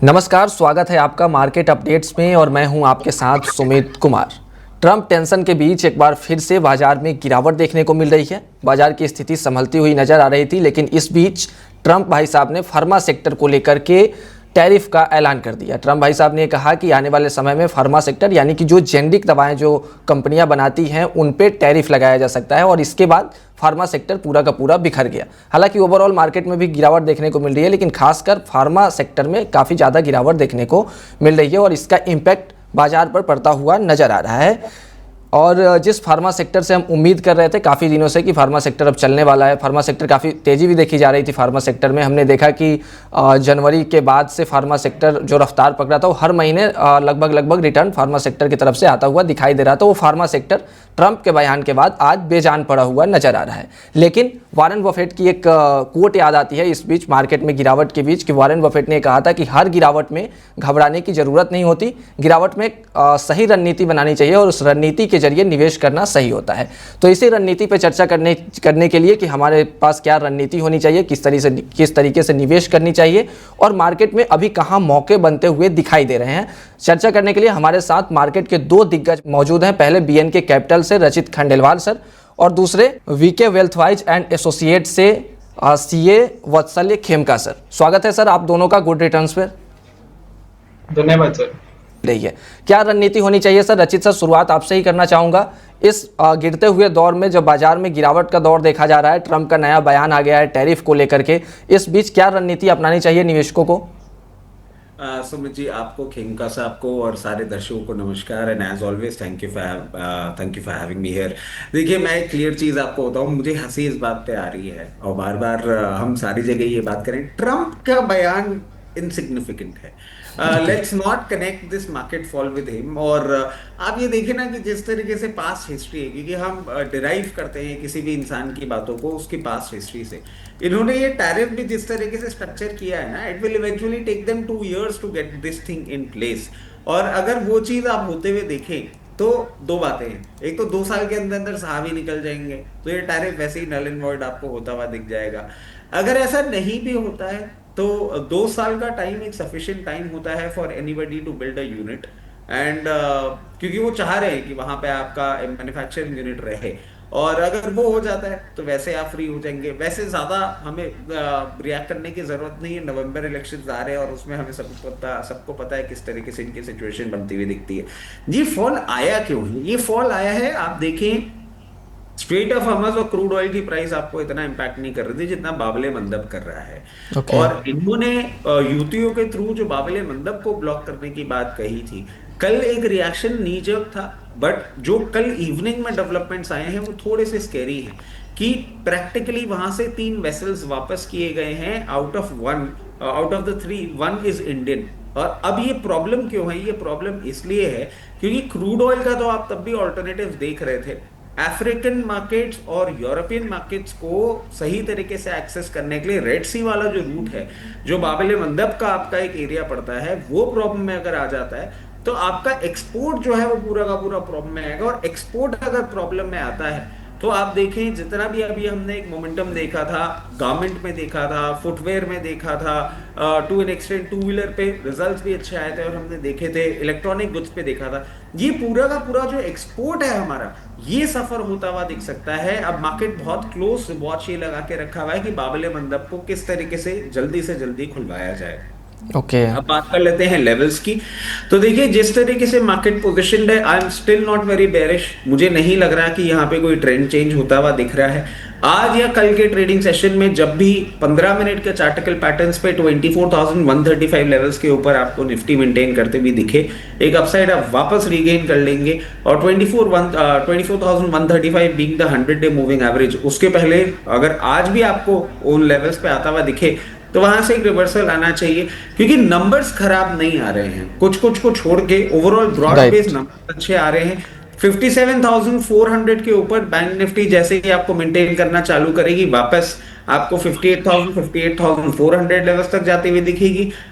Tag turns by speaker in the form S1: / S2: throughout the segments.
S1: नमस्कार, स्वागत है आपका मार्केट अपडेट्स में और मैं हूं आपके साथ सुमित कुमार। ट्रंप टेंशन के बीच एक बार फिर से बाजार में गिरावट देखने को मिल रही है। बाजार की स्थिति संभलती हुई नजर आ रही थी, लेकिन इस बीच ट्रंप भाई साहब ने फार्मा सेक्टर को लेकर के टैरिफ का ऐलान कर दिया। ट्रंप भाई साहब ने कहा कि आने वाले समय में फार्मा सेक्टर यानी कि जो जेनेरिक दवाएं जो कंपनियां बनाती हैं उन पे टैरिफ लगाया जा सकता है और इसके बाद फार्मा सेक्टर पूरा का पूरा बिखर गया। हालांकि ओवरऑल मार्केट में भी गिरावट देखने को मिल रही है, लेकिन खासकर फार्मा सेक्टर में काफ़ी ज़्यादा गिरावट देखने को मिल रही है और इसका इम्पैक्ट बाजार पर पड़ता हुआ नज़र आ रहा है। और जिस फार्मा सेक्टर से हम उम्मीद कर रहे थे काफ़ी दिनों से कि फार्मा सेक्टर अब चलने वाला है, फार्मा सेक्टर काफ़ी तेज़ी भी देखी जा रही थी। फार्मा सेक्टर में हमने देखा कि जनवरी के बाद से फार्मा सेक्टर जो रफ्तार पकड़ा था वो हर महीने लगभग रिटर्न फार्मा सेक्टर की तरफ से आता हुआ दिखाई दे रहा था। वो फार्मा सेक्टर ट्रंप के बयान के बाद आज बेजान पड़ा हुआ नजर आ रहा है। लेकिन वॉरेन बफेट की एक कोट याद आती है इस बीच मार्केट में गिरावट के बीच कि वॉरेन बफेट ने कहा था कि हर गिरावट में घबराने की ज़रूरत नहीं होती, गिरावट में सही रणनीति बनानी चाहिए और उस रणनीति के जरिए निवेश करना सही होता है। तो इसी रणनीति पर चर्चा करने के लिए कि हमारे पास क्या रणनीति होनी चाहिए, किस तरीके से निवेश करनी चाहिए और मार्केट में अभी कहाँ मौके बनते हुए दिखाई दे रहे हैं, चर्चा करने के लिए हमारे साथ मार्केट के दो दिग्गज मौजूद हैं। पहले बीएनके कैपिटल से रचित खंडेलवाल सर और दूसरे वीके वेल्थवाइज एंड एसोसिएट से सीए वत्सल्य खेमका सर। स्वागत है सर आप दोनों का गुड रिटर्न्स पर।
S2: धन्यवाद सर।
S1: रही है क्या रणनीति होनी चाहिए सर? रचित सर, शुरुआत आपसे ही करना चाहूंगा। इस गिरते हुए दौर में जब बाजार में गिरावट का दौर देखा जा रहा है, ट्रंप का नया बयान आ गया है टैरिफ को लेकर के, इस बीच क्या रणनीति अपनानी चाहिए निवेशकों को?
S3: सुमित जी, आपको, खेमका साहब को और सारे दर्शकों को नमस्कार and as always thank you for having me here. देखिए, मैं एक क्लियर चीज आपको बताऊं, मुझे हंसी इस बात पे आ रही है और बार बार हम सारी जगह ये बात करें, ट्रंप का बयान इनसिग्निफिकेंट है। Let's not connect this market fall with him. और आप ये देखिए ना कि जिस तरीके से पास्ट हिस्ट्री है, क्योंकि हम डिराइव करते हैं किसी भी इंसान की बातों को उसकी पास्ट हिस्ट्री से, इन्होंने ये टैरिफ भी जिस तरीके से स्ट्रक्चर किया है ना, it will eventually take them 2 years to get this thing in place. और अगर वो चीज आप होते हुए देखें तो दो बातें हैं, एक तो 2 साल के अंदर अंदर साहब ही निकल जाएंगे तो ये टैरिफ वैसे ही नल एंड वॉइड आपको होता हुआ दिख जाएगा। अगर ऐसा नहीं भी होता है तो 2 साल का टाइम एक सफिशिएंट टाइम होता है for anybody to build a unit and क्योंकि वो चाह रहे हैं कि वहां पे आपका मैन्युफैक्चरिंग यूनिट रहे और अगर वो हो जाता है तो वैसे आप फ्री हो जाएंगे। वैसे ज्यादा हमें रिएक्ट करने की जरूरत नहीं है, नवंबर इलेक्शन आ रहे हैं और उसमें हमें सबको पता है किस तरीके से इनकी सिचुएशन बनती हुई दिखती है। ये फॉल आया क्यों है? ये फॉल आया है, आप देखें, स्ट्रेट ऑफ हॉर्मुज़ और क्रूड ऑयल की प्राइस आपको इतना इम्पैक्ट नहीं कर रही थी जितना बाबले मंदब कर रहा है। और इन्होंने यूतियों के थ्रू जो बाबले मंदब को ब्लॉक करने की बात कही थी, कल एक रिएक्शन नीजक था, बट जो कल इवनिंग में डेवलपमेंट्स आए हैं वो थोड़े से स्कैरी हैं कि प्रैक्टिकली वहां से 3 वेसल्स वापस किए गए हैं। Out of the 3 1 is Indian. और अब ये प्रॉब्लम क्यों है? ये प्रॉब्लम इसलिए है क्योंकि क्रूड ऑयल का तो आप तब भी ऑल्टरनेटिव देख रहे थे, अफ्रीकन मार्केट्स और यूरोपियन मार्केट्स को सही तरीके से एक्सेस करने के लिए रेड सी वाला जो रूट है, जो बाबेल मंदब का आपका एक एरिया पड़ता है, वो प्रॉब्लम में अगर आ जाता है तो आपका एक्सपोर्ट जो है वो पूरा का पूरा प्रॉब्लम में आएगा। और एक्सपोर्ट अगर प्रॉब्लम में आता है तो आप देखें, जितना भी अभी हमने एक मोमेंटम देखा था, गारमेंट में देखा था, फुटवेयर में देखा था, टू एन एक्सटेंट 2 व्हीलर पे रिजल्ट्स भी अच्छे आए थे और हमने देखे थे, इलेक्ट्रॉनिक गुड्स पे देखा था, ये पूरा का पूरा जो एक्सपोर्ट है हमारा, ये सफर होता हुआ दिख सकता है। अब मार्केट बहुत क्लोज वॉच ये लगा के रखा हुआ है कि बाबले मंदब को किस तरीके से जल्दी खुलवाया जाए। अब बात कर लेते हैं लेवल्स की। तो देखिए, जिस तरीके से मार्केट पोजीशनड है, I am still not very bearish. मुझे नहीं लग रहा कि यहाँ पे कोई ट्रेंड चेंज होता हुआ दिख रहा है। आज या कल के ट्रेडिंग सेशन में जब भी 15 मिनट के चार्टिकल पैटर्न्स पे 24,135 लेवल्स के ऊपर आपको निफ्टी मेंटेन करते हुए दिखे, एक अपसाइड आप वापस रीगेन कर लेंगे। और 24,135 being the 100-day moving average, उसके पहले अगर आज भी आपको उन लेवल्स पे आता हुआ दिखे तो वहां से एक रिवर्सल आना चाहिए, क्योंकि नंबर्स खराब नहीं आ रहे हैं। कुछ को छोड़ के ओवरऑल ब्रॉड बेस नंबर अच्छे आ रहे हैं। 57,400 के ऊपर बैंक निफ्टी जैसे ही आपको मेंटेन करना चालू करेगी, वापस आपको 58,400 लेवल्स तक जाती हुई दिखेगी।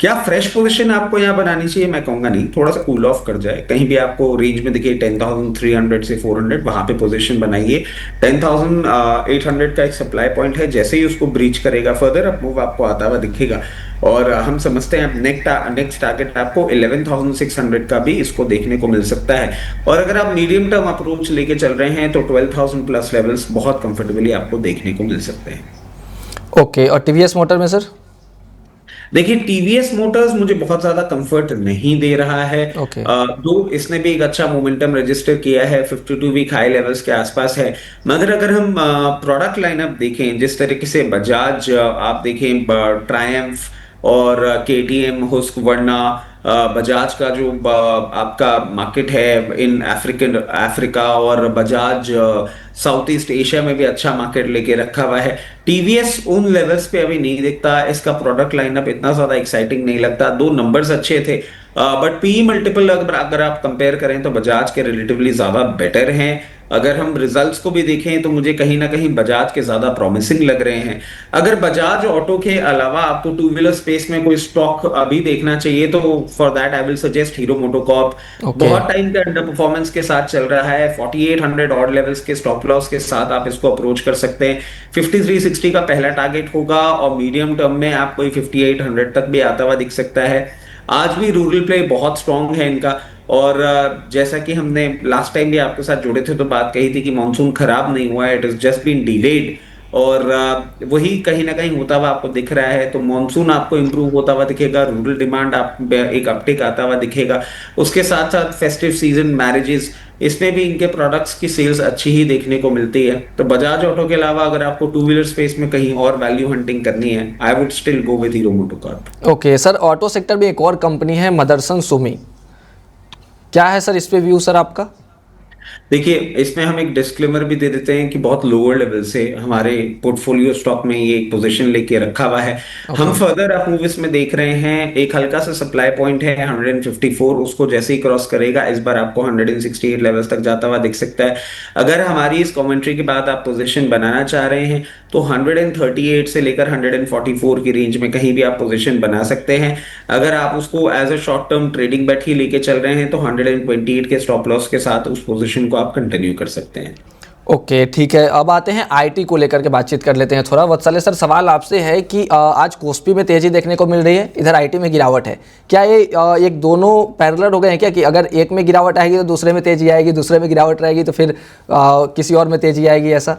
S3: क्या फ्रेश पोजीशन आपको यहाँ बनानी चाहिए? मैं कहूंगा नहीं, थोड़ा सा कूल ऑफ कर जाए, कहीं भी आपको रेंज में दिखे 10,300 से 400, वहां पे पोजीशन बनाइए। 10,800 का एक सप्लाई पॉइंट है, जैसे ही उसको ब्रीच करेगा फर्दर अप मूव आपको आता हुआ दिखेगा। और हम समझते हैं नेक्स्ट टारगेट आपको 11,600 का भी इसको देखने को मिल सकता है। और अगर आप मीडियम टर्म अप्रोच लेके चल रहे हैं तो 12,000 प्लस लेवल्स बहुत कंफर्टेबली आपको देखने को मिल सकते हैं।
S1: ओके, और टीवीएस मोटर में सर?
S3: देखिए, टीवीएस मोटर्स मुझे बहुत ज्यादा कंफर्ट नहीं दे रहा है।
S1: ओके।
S3: दो इसने भी एक अच्छा मोमेंटम रजिस्टर किया है, 52 वीक हाई लेवल्स के आसपास है। मगर अगर हम प्रोडक्ट लाइनअप देखें, जिस तरीके से बजाज आप देखें, ट्रायम्फ और केटीएम, हुस्कवर्ना, बजाज का जो आपका मार्केट है इन अफ्रीका और बजाज साउथ ईस्ट एशिया में भी अच्छा मार्केट लेके रखा हुआ है। टीवीएस उन लेवल्स पे अभी नहीं दिखता, इसका प्रोडक्ट लाइनअप इतना ज्यादा एक्साइटिंग नहीं लगता। दो नंबर्स अच्छे थे, बट पी मल्टीपल अगर आप कंपेयर करें तो बजाज के रिलेटिवली ज्यादा बेटर हैं। अगर हम रिजल्ट्स को भी देखें तो मुझे कहीं ना कहीं बजाज के ज्यादा प्रॉमिसिंग लग रहे हैं। अगर बजाज ऑटो के अलावा आपको टू व्हीलर स्पेस में कोई स्टॉक अभी देखना चाहिए तो for that I will suggest hero MotoCorp.
S1: Okay.
S3: बहुत टाइम के अंडर परफॉर्मेंस के साथ चल रहा है, 4800 ऑड लेवल्स के स्टॉप लॉस के साथ आप इसको अप्रोच कर सकते हैं। 5360 का पहला टारगेट होगा और मीडियम टर्म में आपको 5800 तक भी आता हुआ दिख सकता है। आज भी रूरल प्ले बहुत स्ट्रांग है इनका। और जैसा कि हमने लास्ट टाइम भी आपके साथ जुड़े थे तो बात कही थी कि मानसून खराब नहीं हुआ है, it is just been delayed. और वही कहीं ना कहीं होता हुआ आपको दिख रहा है। तो मानसून आपको इंप्रूव होता हुआ दिखेगा, रूरल डिमांड आप एक अपटिक आता हुआ दिखेगा। उसके साथ साथ फेस्टिव सीजन, मैरिजेस, इसमें भी इनके प्रोडक्ट्स की सेल्स अच्छी ही देखने को मिलती है। तो बजाज ऑटो के अलावा अगर आपको टू व्हीलर स्पेस में कहीं और वैल्यू हंटिंग करनी है, I would still go with hero MotoCorp.
S1: Okay sir, auto sector में एक और कंपनी है मदरसन सुमी, क्या है सर इस पे व्यू सर आपका?
S3: देखिए, इसमें हम एक डिस्क्लेमर भी दे देते हैं कि बहुत लोअर लेवल से हमारे पोर्टफोलियो स्टॉक में ये एक पोजीशन लेके रखा हुआ है। हम
S1: ओके।
S3: फर्दर अप मूव इसमें देख रहे हैं। एक हल्का सा सप्लाई पॉइंट है 154, उसको जैसे ही क्रॉस करेगा इस बार आपको 168 लेवल्स तक जाता हुआ दिख सकता है। अगर हमारी इस कमेंट्री के बाद आप पोजीशन बनाना चाह रहे हैं तो 138 से लेकर 144 की रेंज में कहीं भी आप पोजीशन बना सकते हैं। अगर आप उसको as a short term trading bet ही लेके चल रहे हैं तो 128 के स्टॉप लॉस के साथ उस पोजीशन को आप कंटिन्यू कर सकते हैं।
S1: ओके ठीक है, अब आते हैं आईटी को लेकर के बातचीत कर लेते हैं थोड़ा। वत्सल्य सर, सवाल आपसे है कि आज कोस्पी में तेजी देखने को मिल रही है, इधर आईटी में गिरावट है, क्या ये एक दोनों पैरेलल हो गए हैं क्या, कि अगर एक में गिरावट आएगी तो दूसरे में तेजी आएगी, दूसरे में गिरावट रहेगी तो फिर किसी और में तेजी आएगी, ऐसा?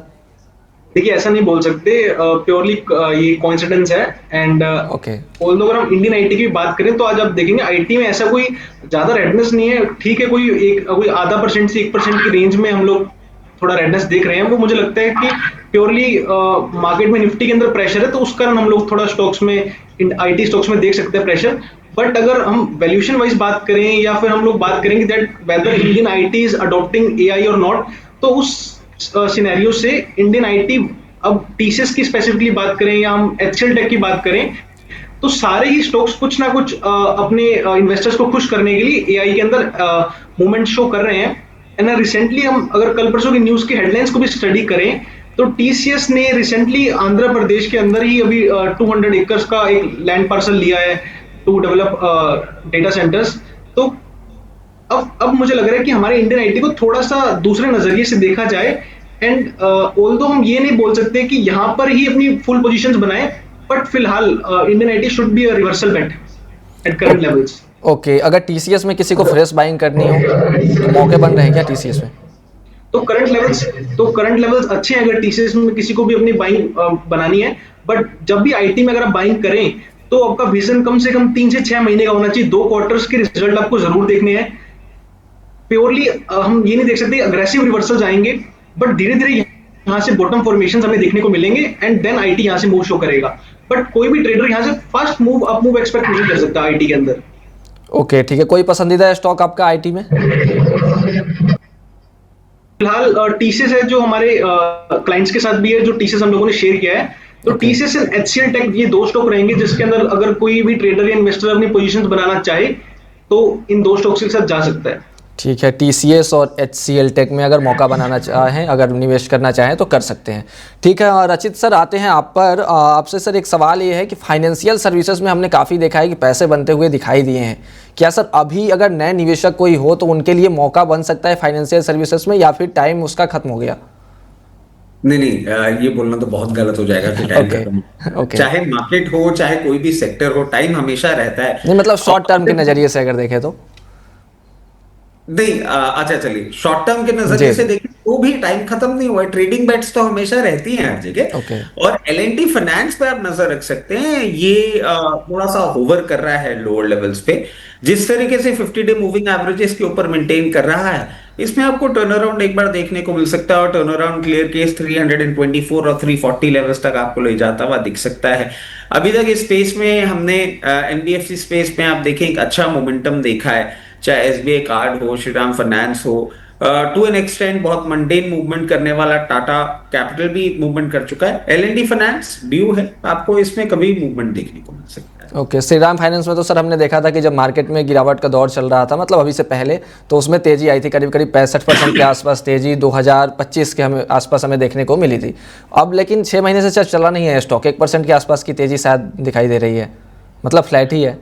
S2: देखिए, ऐसा नहीं बोल सकते, प्योरली ये कोइंसिडेंस है। And
S1: okay.
S2: ऑल्दो अगर हम इंडियन आईटी की बात करें तो आज आप देखेंगे आईटी में ऐसा कोई ज्यादा रेडनेस नहीं है। ठीक है, कोई आधा परसेंट से 1% की रेंज में हम लोग थोड़ा रेडनेस देख रहे हैं। वो मुझे लगता है कि प्योरली मार्केट में निफ्टी के अंदर प्रेशर है, तो उस कारण हम लोग थोड़ा स्टॉक्स में, आईटी स्टॉक्स में देख सकते हैं प्रेशर। बट अगर हम वैल्यूएशन वाइज बात करें या फिर हम लोग बात करेंगे that whether Indian IT is adopting AI और नॉट, तो उस सिनेरियो से इंडियन आईटी, अब टीसीएस की स्पेसिफिकली बात करें या हम एचसीएल टेक की बात करें, तो सारे ही स्टॉक्स कुछ ना कुछ अपने इन्वेस्टर्स को खुश करने के लिए एआई के अंदर मूवमेंट शो कर रहे हैं। एंड रिसेंटली हम अगर कल परसों की न्यूज की हेडलाइंस को भी स्टडी करें तो टीसीएस ने रिसेंटली आंध्र प्रदेश के अंदर ही अभी 200 एकर्स का एक लैंड पार्सल लिया है टू डेवलप डेटा सेंटर्स। तो अब मुझे लग रहा है कि हमारे इंडियन आईटी को थोड़ा सा दूसरे नजरिए से देखा जाए। एंड ऑल्दो हम ये नहीं बोल सकते कि यहाँ पर ही अपनी फुल पोजीशंस बनाए, बट फिलहाल Indian IT should be a reversal bet at current levels.
S1: Okay, अगर टीसीएस में किसी को फ्रेश बाइंग करनी हो तो मौके बन रहे हैं क्या टीसीएस में?
S2: तो करंट लेवल्स अच्छे हैं अगर टीसीएस में किसी को भी अपनी बाइंग बनानी है। बट जब भी आईटी में अगर आप बाइंग करें तो आपका विजन कम से कम 3 से 6 महीने का होना चाहिए। 2 क्वार्टर्स के रिजल्ट आपको जरूर देखने हैं। प्योरली हम ये नहीं देख सकते अग्रेसिव रिवर्सल्स आएंगे, बट धीरे धीरे यहाँ से बॉटम फॉर्मेशन हमें देखने को मिलेंगे एंड देन आईटी यहाँ से मूव शो करेगा। बट कोई भी ट्रेडर यहाँ से fast move up move expect नहीं कर सकता आईटी के अंदर।
S1: ओके ठीक है, कोई पसंदीदा स्टॉक आपका आईटी में?
S2: फिलहाल टीसीएस है जो हमारे क्लाइंट्स के साथ भी है, जो टीसीएस हम लोगों ने शेयर किया है। तो टीसीएस एंड एचसीएल टेक, ये 2 स्टॉक रहेंगे जिसके अंदर अगर कोई भी ट्रेडर या इन्वेस्टर अपनी पोजीशंस बनाना चाहे तो इन 2 स्टॉक्स के साथ जा सकता है।
S1: ठीक है, टीसीएस और एचसीएल टेक में अगर मौका बनाना चाहें, अगर निवेश करना चाहें तो कर सकते हैं। ठीक है, और रचित सर आते हैं आप पर। आपसे सर एक सवाल ये है कि फाइनेंशियल सर्विसेज में हमने काफ़ी देखा है कि पैसे बनते हुए दिखाई दिए हैं। क्या सर अभी अगर नए निवेशक कोई हो तो उनके लिए मौका बन सकता है फाइनेंशियल सर्विसेज में, या फिर टाइम उसका खत्म हो गया?
S3: नहीं नहीं, ये बोलना तो बहुत गलत हो जाएगा कि टाइम
S1: ओके।
S3: खत्म।
S1: ओके।
S3: चाहे मार्केट हो, चाहे कोई भी सेक्टर हो, टाइम हमेशा रहता है।
S1: नहीं मतलब शॉर्ट टर्म के
S3: और
S1: नज़रिए से अगर देखें तो।
S3: नहीं, अच्छा चलिए, शॉर्ट टर्म के
S1: जी
S3: नजरिए से
S1: जी।
S3: देखें तो भी टाइम खत्म नहीं हुआ है। ट्रेडिंग बेट्स तो हमेशा रहती हैं हर जगह।
S1: ओके।
S3: और एल&टी फाइनेंस पे आप नजर रख सकते हैं, ये थोड़ा सा होवर कर रहा है लोअर लेवल्स पे। जिस तरीके से 50 डे मूविंग एवरेजेस के ऊपर मेंटेन कर रहा है, इसमें आपको टर्न अराउंड एक बार देखने को मिल सकता है। और टर्न अराउंड क्लियर केस 324 और 340 लेवल्स तक आपको ले जाता हुआ दिख सकता है। अभी तक इस स्पेस में हमने एनबीएफसी स्पेस में आप देखें एक अच्छा मोमेंटम देखा है, चाहे एसबीआई कार्ड हो, श्रीराम फाइनेंस हो। टू एन एक्सटेंड बहुत मंडेन मूवमेंट करने वाला टाटा कैपिटल भी मूवमेंट कर चुका है। एल&टी फाइनेंस ड्यू है, आपको इसमें कभी मूवमेंट देखने को मिल सकता है।
S1: ओके, श्रीराम फाइनेंस में तो सर हमने देखा था कि जब मार्केट में गिरावट का दौर चल रहा था, मतलब अभी से पहले, तो उसमें तेजी आई थी, करीब करीब 65% के आसपास तेजी 2025 के हमें आसपास हमें देखने को मिली थी। अब लेकिन 6 महीने से चला नहीं है स्टॉक, 1% के आसपास की तेजी शायद दिखाई दे रही है, मतलब फ्लैट ही है।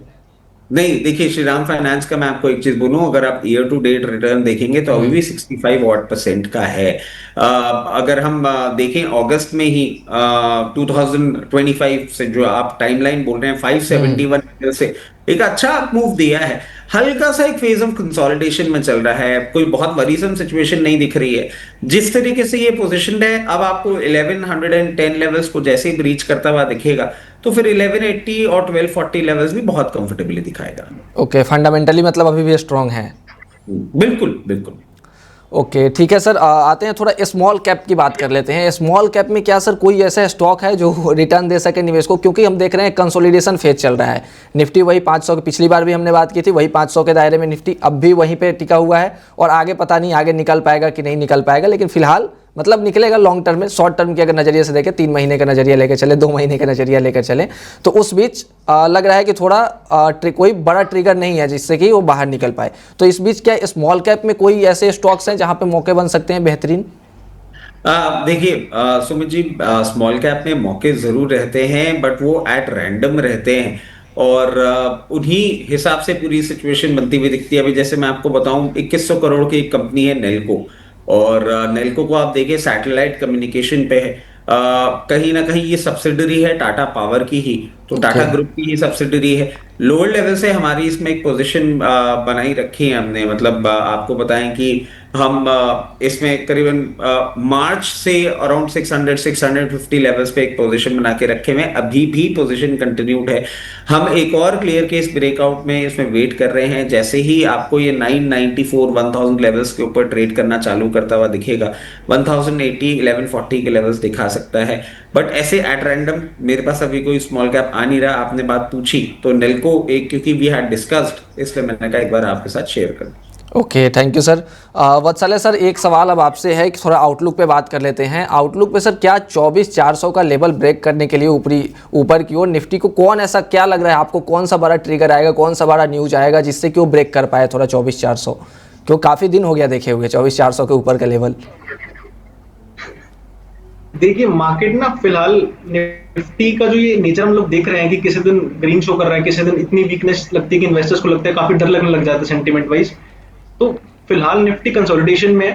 S3: नहीं देखिए, श्रीराम फाइनेंस का मैं आपको एक चीज बोलूं, अगर आप ईयर टू डेट रिटर्न देखेंगे तो अभी भी 65% का है। अगर हम देखें अगस्त में ही 2025 से जो आप टाइमलाइन बोल रहे हैं, 571 से एक अच्छा मूव दिया है। हल्का सा एक फेज ऑफ कंसोलिडेशन में चल रहा है, कोई बहुत वरीसम सिचुएशन नहीं दिख रही है। जिस तरीके से ये पोजीशन है, अब आपको 1110 लेवल्स को जैसे ही ब्रीच करता हुआ दिखेगा तो फिर 1180 और 1240 लेवल्स भी बहुत कंफर्टेबली दिखाएगा।
S1: ओके, फंडामेंटली मतलब अभी भी स्ट्रांग है।
S3: बिल्कुल बिल्कुल।
S1: ओके ठीक है सर, आते हैं थोड़ा स्मॉल कैप की बात कर लेते हैं। स्मॉल कैप में क्या सर कोई ऐसा स्टॉक है जो रिटर्न दे सके निवेश को, क्योंकि हम देख रहे हैं कंसोलिडेशन फेज चल रहा है। निफ्टी वही 500 पिछली बार भी हमने बात की थी, वही 500 के दायरे में निफ्टी अब भी वहीं पे टिका हुआ है, और आगे पता नहीं आगे निकल पाएगा कि नहीं निकल पाएगा, लेकिन फिलहाल मतलब निकलेगा लॉन्ग टर्म में। शॉर्ट टर्म के अगर नजरिए से देखें, 3 महीने का नजरिया लेकर चले, 2 महीने का नजरिया लेकर चले, तो उस बीच लग रहा है कि थोड़ा कोई बड़ा ट्रिगर नहीं है जिससे कि वो बाहर निकल पाए। तो इस बीच क्या स्मॉल कैप में कोई ऐसे स्टॉक्स हैं जहां पे मौके बन सकते हैं बेहतरीन?
S3: देखिए सुमित जी, स्मॉल कैप में मौके जरूर रहते हैं, बट वो एट रैंडम रहते हैं। और उन्हीं हिसाब से पूरी सिचुएशन बनती हुई दिखती है। अभी जैसे मैं आपको बताऊं, 2100 करोड़ की एक कंपनी है नेल्को। और नेल्को को आप देखिए सैटेलाइट कम्युनिकेशन पे है। कहीं ना कहीं ये सब्सिडरी है टाटा पावर की ही, तो टाटा
S1: ओके।
S3: ग्रुप की ही सब्सिडरी है। लोअर लेवल से हमारी इसमें एक पोजीशन बनाई रखी है हमने। मतलब आपको बताएं कि हम इसमें करीबन मार्च से अराउंड 600-650 लेवल्स पे एक पोजीशन बना के रखे हुए हैं। अभी भी पोजीशन कंटिन्यूड है। हम एक और क्लियर केस ब्रेकआउट में इसमें वेट कर रहे हैं। जैसे ही आपको ये 994 1000 लेवल्स के ऊपर ट्रेड करना चालू करता हुआ दिखेगा, 1080 1140 के लेवल्स दिखा सकता है। बट ऐसे एट रैंडम मेरे पास अभी कोई स्मॉल कैप आ नहीं रहा। आपने बात पूछी तो नेल्को एक, क्योंकि वी हैड डिस्कस्ड, इसलिए मैंने कहा एक बार आपके साथ शेयर कर।
S1: Okay thank you sir. Vatsalya sir एक सवाल अब आपसे है कि थोड़ा आउटलुक पे बात कर लेते हैं। आउटलुक पे सर क्या 24,400 का लेवल ब्रेक करने के लिए ऊपर की ओर निफ्टी को कौन ऐसा क्या लग रहा है आपको, कौन सा बड़ा ट्रिगर आएगा, कौन सा बड़ा न्यूज आएगा जिससे कि वो ब्रेक कर पाए थोड़ा 24,400, क्यों काफ़ी दिन हो गया देखे हुए 24,400 के ऊपर का लेवल?
S2: देखिए मार्केट ना फिलहाल निफ्टी का जो ये नेचर हम लोग देख रहे हैं कि किसी दिन ग्रीन शो कर रहा है, किसी दिन इतनी वीकनेस लगती है कि इन्वेस्टर्स को लगता है, काफी डर लगने लग जाता है सेंटीमेंट वाइज। तो फिलहाल निफ्टी कंसोलिडेशन में है।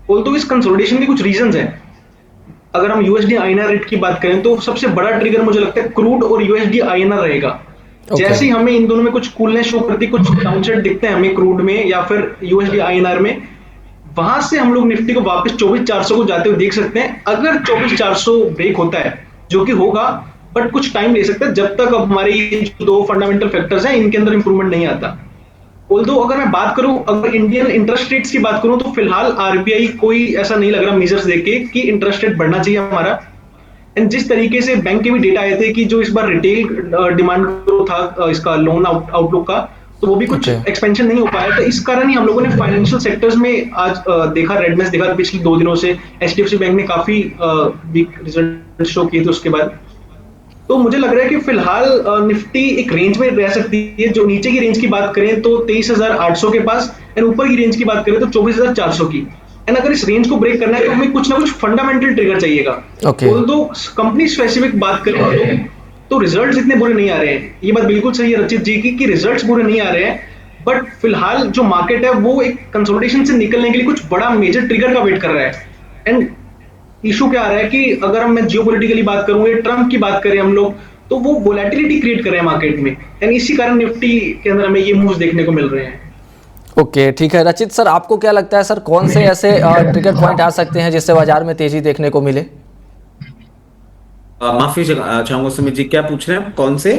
S2: तो इस कंसोलिडेशन के कुछ रीजंस हैं। अगर हम यूएसडी आईएनआर रेट की बात करें तो सबसे बड़ा ट्रिगर मुझे लगता है क्रूड और यूएसडी आईएनआर रहेगा। जैसे ही हमें इन दोनों में कुछ कूलनेस शो करती, कुछ डाउनसाइड दिखते हैं हमें क्रूड में या फिर यूएसडी आईएनआर में, वहां से हम लोग निफ्टी को वापस 24,400 को जाते हुए देख सकते हैं। अगर 24,400 ब्रेक होता है, जो कि होगा, बट कुछ टाइम ले सकता है जब तक अब हमारे ये जो 2 फंडामेंटल फैक्टर्स हैं इनके अंदर इंप्रूवमेंट नहीं आता। ऑल्दो अगर मैं बात करूं, अगर इंडियन इंटरेस्ट रेट्स की बात करूं तो फिलहाल आरबीआई कोई ऐसा नहीं लग रहा मेजर्स देख के कि इंटरेस्ट रेट बढ़ना चाहिए हमारा। एंड जिस तरीके से बैंक के भी डेटा आए थे कि जो इस बार रिटेल डिमांड ग्रोथ था इसका लोन आउटलुक का, तो वो भी कुछ एक्सपेंशन नहीं हो पाया। तो इस कारण ही हम लोगों ने फाइनेंशियल सेक्टर्स में आज देखा रेडनेस देखा पिछले 2 दिनों से। एचडीएफसी बैंक ने काफी वीक रिजल्ट शो किए थे उसके बाद। तो मुझे लग रहा है कि फिलहाल निफ्टी एक रेंज में रह सकती है। जो नीचे की रेंज की बात करें तो 23,800 के पास, एंड ऊपर की रेंज की बात करें तो 24,400 की। एंड अगर इस रेंज को ब्रेक करना है तो हमें कुछ ना कुछ फंडामेंटल ट्रिगर चाहिएगा।
S1: Okay.
S2: तो कंपनी स्पेसिफिक बात करें तो रिजल्ट्स इतने बुरे नहीं आ रहे हैं। ये बात बिल्कुल सही है रचित जी की कि रिजल्ट्स बुरे नहीं आ रहे हैं, बट फिलहाल जो मार्केट है वो एक कंसोलिडेशन से निकलने के लिए कुछ बड़ा मेजर ट्रिगर का वेट कर रहा है। एंड इशू क्या आ रहा है कि अगर मैं जियोपॉलिटिकली बात करूं या ट्रम्प की बात करें हम लोग, तो वो वोलेटिलिटी क्रिएट कर रहे हैं मार्केट में, एंड इसी कारण निफ्टी के अंदर हमें ये मूव्स देखने को मिल रहे हैं।
S1: ओके, ठीक है रचित सर, आपको क्या लगता है सर, कौन से ऐसे ट्रिगर पॉइंट आ सकते हैं जिससे बाजार में तेजी देखने को मिले?
S3: माफी चाहूंगा सुमित जी, क्या पूछ रहे हैं आप? कौन से?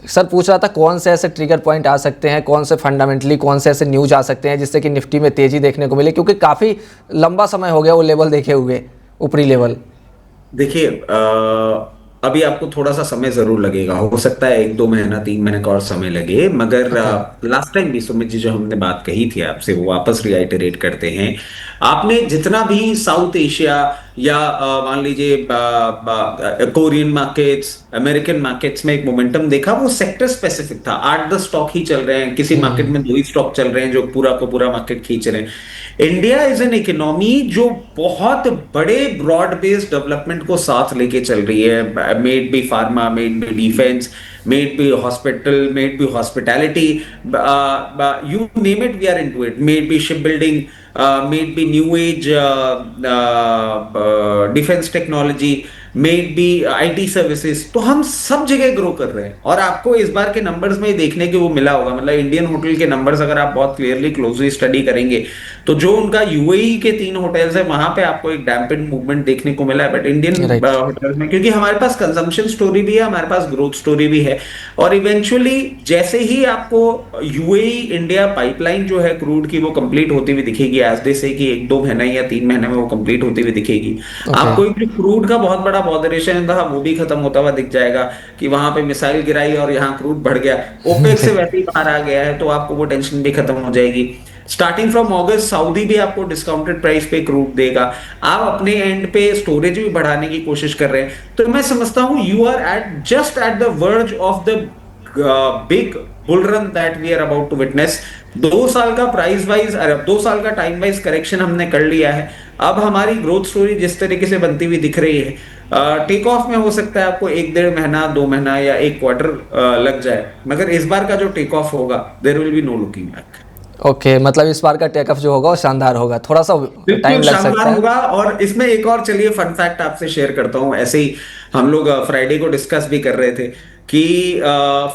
S1: सर पूछ रहा था कौन से ऐसे ट्रिगर पॉइंट आ सकते हैं, कौन से फंडामेंटली कौन से ऐसे न्यूज आ सकते हैं जिससे कि निफ्टी में तेजी देखने को मिले, क्योंकि काफ़ी लंबा समय हो गया वो लेवल देखे हुए, ऊपरी लेवल।
S3: देखिए, अभी आपको थोड़ा सा समय जरूर लगेगा, हो सकता है 1-2 महीना 3 महीने का और समय लगे, मगर लास्ट टाइम भी सुमित जी जो हमने बात कही थी आपसे वो वापस रिआइटरेट करते हैं। आपने जितना भी साउथ एशिया या मान लीजिए कोरियन मार्केट्स, अमेरिकन मार्केट्स में एक मोमेंटम देखा, वो सेक्टर स्पेसिफिक था। 8-10 स्टॉक ही चल रहे हैं, किसी मार्केट में 2 ही स्टॉक चल रहे हैं जो पूरा को पूरा मार्केट खींच रहे हैं। इंडिया इज एन इकोनॉमी जो बहुत बड़े ब्रॉड बेस्ड डेवलपमेंट को साथ लेके चल रही है, maybe pharma, maybe defence, maybe hospital, maybe hospitality, you name it we are into it, maybe ship building, maybe new age defence technology, maybe IT services. तो हम सब जगह grow कर रहे हैं, और आपको इस बार के नंबर्स में देखने के वो मिला होगा। मतलब इंडियन होटल के नंबर्स अगर आप बहुत क्लियरली क्लोजली स्टडी करेंगे तो जो उनका यूएई के 3 होटल्स है वहां पे आपको एक डैम्पेंड मूवमेंट देखने को मिला है, बट इंडियन होटल्स में, क्योंकि हमारे पास कंजम्पशन स्टोरी भी है, हमारे पास ग्रोथ स्टोरी भी है, और इवेंचुअली जैसे ही आपको यूएई इंडिया पाइपलाइन जो है क्रूड की वो कंप्लीट होती हुई दिखेगी, एज दे से कि 1-2 महीना या 3 महीने में वो कंप्लीट होती हुई दिखेगी, आपको एक क्रूड का बहुत बड़ा मॉडरेशन था वो भी खत्म होता हुआ दिख जाएगा कि वहां पे मिसाइल गिराई और यहाँ क्रूड बढ़ गया, ओपेक से वैसे ही बाहर आ गया है, तो आपको वो टेंशन भी खत्म हो जाएगी। स्टार्टिंग फ्रॉम अगस्त सऊदी भी आपको डिस्काउंटेड प्राइस पे क्रूड देगा, आप अपने एंड पे स्टोरेज भी बढ़ाने की कोशिश कर रहे हैं। तो मैं समझता हूं you are just at the verge of the big bull run that we are about to witness. 2 साल का प्राइस वाइज, 2 साल का टाइम वाइज करेक्शन हमने कर लिया है। अब हमारी ग्रोथ स्टोरी जिस तरीके से बनती हुई दिख रही है, टेक ऑफ में हो सकता है आपको 1-1.5 महीना, 2 महीना या 1 क्वार्टर लग जाए, मगर इस बार का जो टेक ऑफ होगा there will be no looking back.
S1: Okay, मतलब इस बार का टेक ऑफ जो होगा वो शानदार होगा, थोड़ा सा टाइम लग सकता है
S3: होगा। और इसमें एक और चलिए फन फैक्ट आपसे शेयर करता हूं, ऐसे ही हम लोग फ्राइडे को डिस्कस भी कर रहे थे कि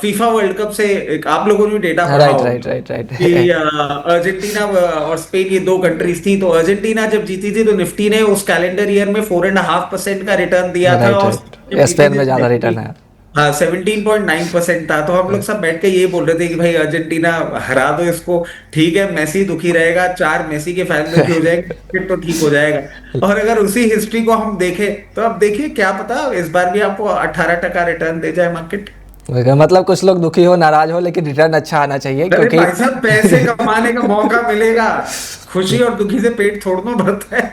S3: फीफा वर्ल्ड कप से आप लोगों ने डेटा पढ़ा होगा
S1: राइट
S3: कि अर्जेंटीना और स्पेन ये 2 कंट्रीज थी, तो अर्जेंटीना जब जीती थी तो निफ्टी ने उस कैलेंडर ईयर में 4.5% का रिटर्न दिया था, और
S1: स्पेन में ज्यादा रिटर्न है।
S3: हाँ, 17.9% था। तो हम लोग सब बैठ के ये बोल रहे थे कि भाई अर्जेंटीना हरा दो इसको, ठीक है, मेसी दुखी रहेगा, 4 मेसी के फैन दुखी हो जाएंगे, फिर तो ठीक हो जाएगा। और अगर उसी हिस्ट्री को हम देखें तो अब देखिए क्या पता इस बार भी आपको 18% रिटर्न दे जाए मार्केट।
S1: मतलब कुछ लोग दुखी हो, नाराज हो, लेकिन रिटर्न अच्छा आना चाहिए, क्योंकि
S3: भाई साहब पैसे कमाने का मौका मिलेगा, खुशी और दुखी से पेट छोड़ना पड़ता है।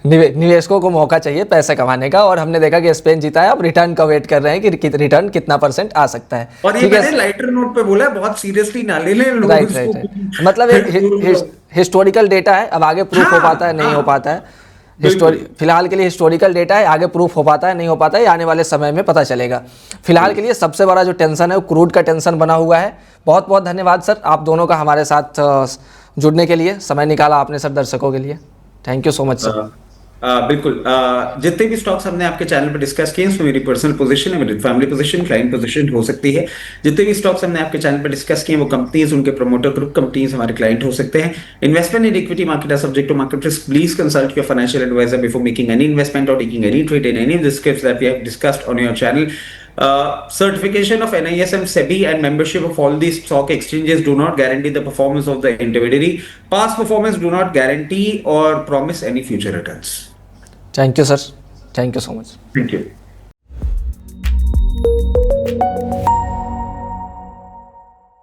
S1: निवेशकों को मौका चाहिए पैसे कमाने का, और हमने देखा कि स्पेन जीता है, अब रिटर्न का वेट कर रहे हैं कि रिटर्न कितना % आ सकता है।
S3: और ये मैंने लाइटर नोट पे बोला है, बहुत सीरियसली ना ले लें लोग।
S1: राइट मतलब एक हिस्टोरिकल डेटा है, अब आगे प्रूफ हो पाता है नहीं हो पाता है। फिलहाल के लिए हिस्टोरिकल डेटा है, आगे प्रूफ हो पाता है नहीं हो पाता है, आने वाले समय में पता चलेगा। फिलहाल के लिए सबसे बड़ा जो टेंशन है वो क्रूड का टेंशन बना हुआ है। बहुत बहुत धन्यवाद सर आप दोनों का हमारे साथ जुड़ने के लिए, समय निकाला आपने सर दर्शकों के लिए, thank you so much sir.
S3: बिल्कुल, जितने भी स्टॉक्स हमने आपके चैनल पर डिस्कस किए उसमें मेरी पर्सनल पोजीशन है, मेरी फैमिली पोजीशन, क्लाइंट पोजीशन हो सकती है। जितने भी स्टॉक्स हमने आपके चैनल पर डिस्कस किए वो कंपनीज, उनके प्रमोटर ग्रुप कंपनीज हमारे क्लाइंट हो सकते हैं। Investment in equity market are subject to market risk, please consult your financial advisor before making any investment और taking any trade in any of the scripts that we have discussed on your channel. Certification of NISM, SEBI and membership of all these stock exchanges do not guarantee the performance of the intermediary. Past performance do not guarantee or promise any future returns.
S1: Thank you sir. Thank you so much.
S3: Thank you.